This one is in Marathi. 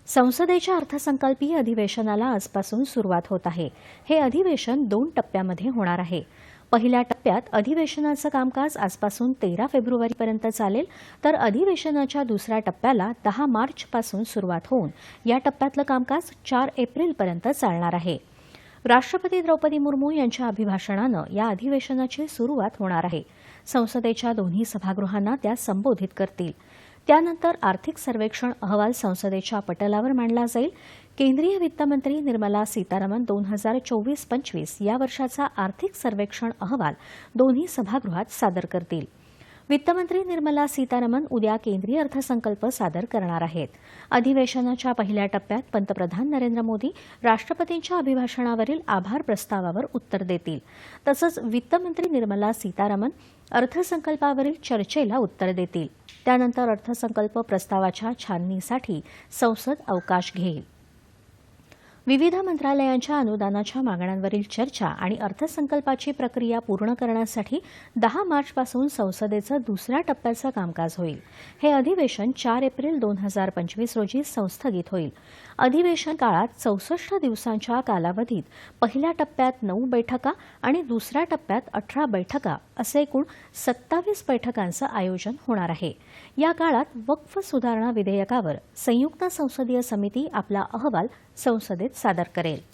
संसदेच्या अर्थसंकल्पीय अधिवेशनाला आजपासून सुरुवात होत आहे। हे अधिवेशन 2 टप्प्यामध्ये होणार आहे। पहिल्या टप्प्यात अधिवेशनाचं कामकाज आजपासून 13 फेब्रुवारीपर्यंत चालेल, तर अधिवेशनाच्या दुसऱ्या टप्प्याला 10 मार्चपासून सुरुवात होऊन या टप्प्यातलं कामकाज 4 एप्रिलपर्यंत चालणार आहे। राष्ट्रपती द्रौपदी मुर्मू यांच्या अभिभाषणानं या अधिवेशनाची सुरुवात होणार आहे। संसदेच्या दोन्ही सभागृहांना त्या संबोधित करतील। त्यानंतर आर्थिक सर्वेक्षण अहवाल संसदेच्या पटलावर मांडला जाईल। केंद्रीय वित्तमंत्री निर्मला सीतारामन 2024-25 या वर्षाचा आर्थिक सर्वेक्षण अहवाल दोन्ही सभागृहात सादर करतील। वित्तमंत्री निर्मला सीतारामन उद्या केंद्रीय अर्थसंकल्प सादर करणार आहेत। अधिवेशनाच्या पहिल्या टप्प्यात पंतप्रधान नरेंद्र मोदी राष्ट्रपतींच्या अभिभाषणावरील आभार प्रस्तावावर उत्तर देतील। तसंच वित्तमंत्री निर्मला सीतारामन अर्थसंकल्पावरील चर्चेला उत्तर देतील। त्यानंतर अर्थसंकल्प प्रस्तावाच्या छाननीसाठी संसद अवकाश घेईल। विविध मंत्रालयांच्या अनुदानाच्या मागण्यांवरील चर्चा आणि अर्थसंकल्पाची प्रक्रिया पूर्ण करण्यासाठी 10 मार्चपासून संसदेचं दुसऱ्या टप्प्याचं कामकाज होईल। हे अधिवेशन 4 एप्रिल 2025 रोजी संस्थगित होईल। अधिवेशन काळात 64 दिवसांच्या कालावधीत पहिल्या टप्प्यात 9 बैठका आणि दुसऱ्या टप्प्यात 18 बैठका असे एकूण 27 बैठकांचं आयोजन होणार आहे। या काळात वक्फ सुधारणा विधेयकावर संयुक्त संसदीय समिती आपला अहवाल संसदेत सादर करेल।